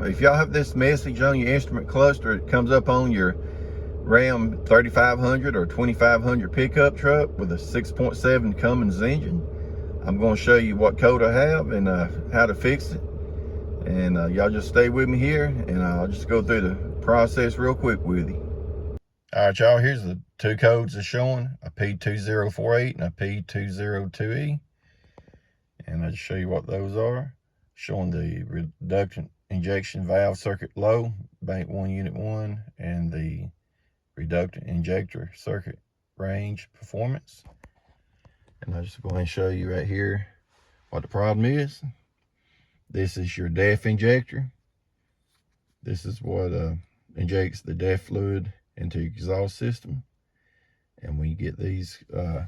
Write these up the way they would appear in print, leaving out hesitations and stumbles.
if y'all have this message on your instrument cluster, it comes up on your Ram 3500 or 2500 pickup truck with a 6.7 Cummins engine. I'm going to show you what code I have and how to fix it. And y'all just stay with me here, and I'll just go through the process real quick with you. All right, y'all, here's the two codes it's showing, a P2048 and a P202E. And I'll just show you what those are. Showing the reductant injection valve circuit low, bank 1 unit 1, and the reductant injector circuit range performance. And I'll just go ahead and show you right here what the problem is. This is your DEF injector. This is what injects the DEF fluid into your exhaust system. And when you get these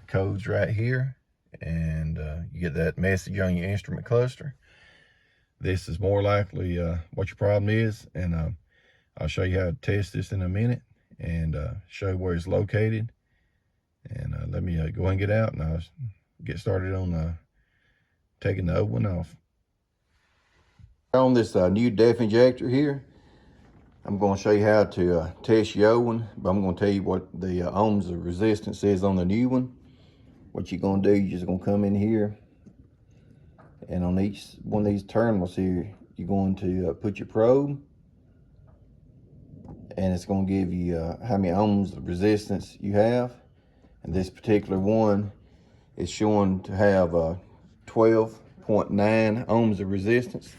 codes right here, and you get that message on your instrument cluster, this is more likely what your problem is. And I'll show you how to test this in a minute and show you where it's located. And let me go ahead and get out, and I'll get started on taking the old one off. On this new DEF injector here, I'm going to show you how to test your old one, but I'm going to tell you what the ohms of resistance is on the new one. What you're going to do, you're just going to come in here, and on each one of these terminals here, you're going to put your probe, and it's going to give you how many ohms of resistance you have. And this particular one is showing to have 12.9 ohms of resistance.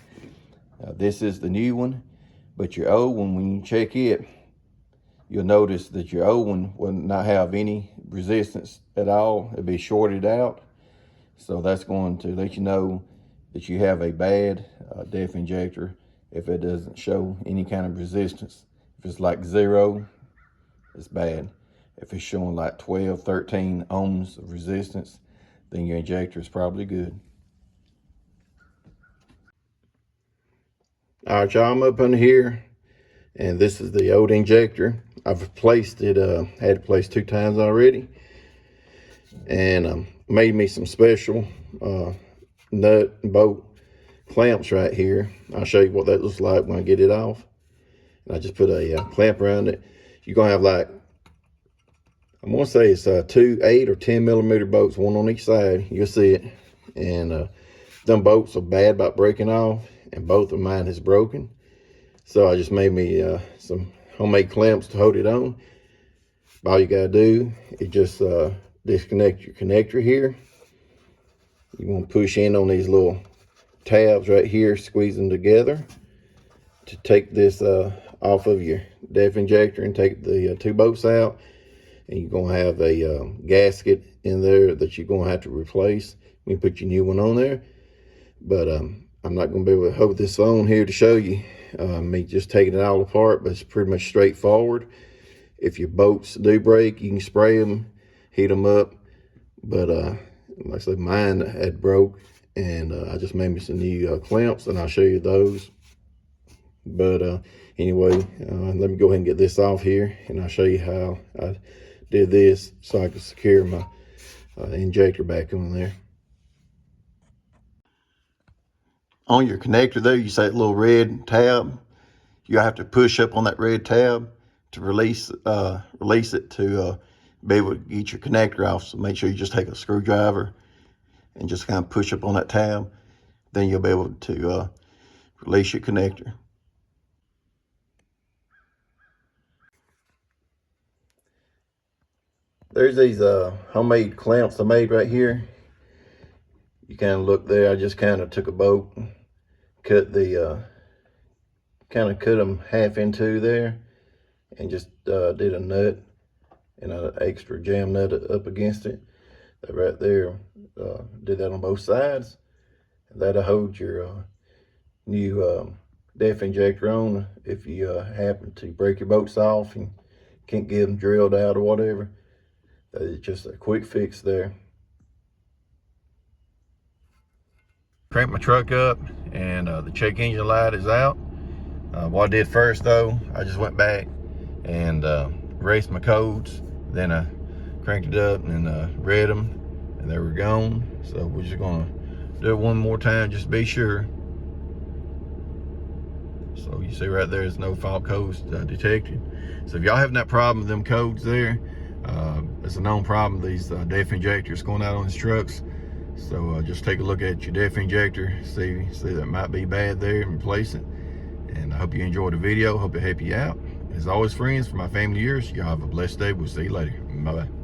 This is the new one, but your old one, when you check it, you'll notice that your old one will not have any resistance at all. It'll be shorted out. So that's going to let you know that you have a bad DEF injector if it doesn't show any kind of resistance. If it's like 0, it's bad. If it's showing like 12, 13 ohms of resistance, then your injector is probably good. All right, y'all, I'm up under here, and this is the old injector. I've replaced it, had it placed 2 times already, and made me some special nut and bolt clamps right here. I'll show you what that looks like when I get it off. And I just put a clamp around it. You're gonna have like, I'm gonna say it's 2 8 or 10 millimeter bolts, one on each side. You'll see it. And them bolts are bad about breaking off, and both of mine is broken. So I just made me some homemade clamps to hold it on. All you gotta do is just disconnect your connector here. You want to push in on these little tabs right here, squeeze them together to take this off of your DEF injector and take the 2 bolts out. And you're gonna have a gasket in there that you're gonna have to replace when you put your new one on there. But I'm not gonna be able to hold this on here to show you me just taking it all apart, but it's pretty much straightforward. If your bolts do break, you can spray them, heat them up. But like I said, mine had broke, and I just made me some new clamps, and I'll show you those. But anyway, let me go ahead and get this off here, and I'll show you how I did this so I can secure my injector back on there. On your connector there, you see that little red tab. You have to push up on that red tab to release it to be able to get your connector off. So make sure you just take a screwdriver and just kind of push up on that tab. Then you'll be able to release your connector. There's these homemade clamps I made right here. You kind of look there. I just kind of took a bolt, cut them half in 2 there, and just did a nut and an extra jam nut up against it. That right there, did that on both sides. That'll hold your new DEF injector on if you happen to break your bolts off and can't get them drilled out or whatever. That is just a quick fix there. Cranked my truck up, and the check engine light is out. What I did first though, I just went back and erased my codes. Then I cranked it up and read them, and they were gone. So we're just gonna do it one more time just to be sure. So So you see right there, there's no fault codes detected. So if y'all having that problem with them codes there, it's a known problem, these DEF injectors going out on these trucks. So just take a look at your DEF injector, see that might be bad there, and replace it. And I hope you enjoyed the video. Hope it helped you out. As always, friends, for my family years, y'all have a blessed day. We'll see you later. Bye-bye.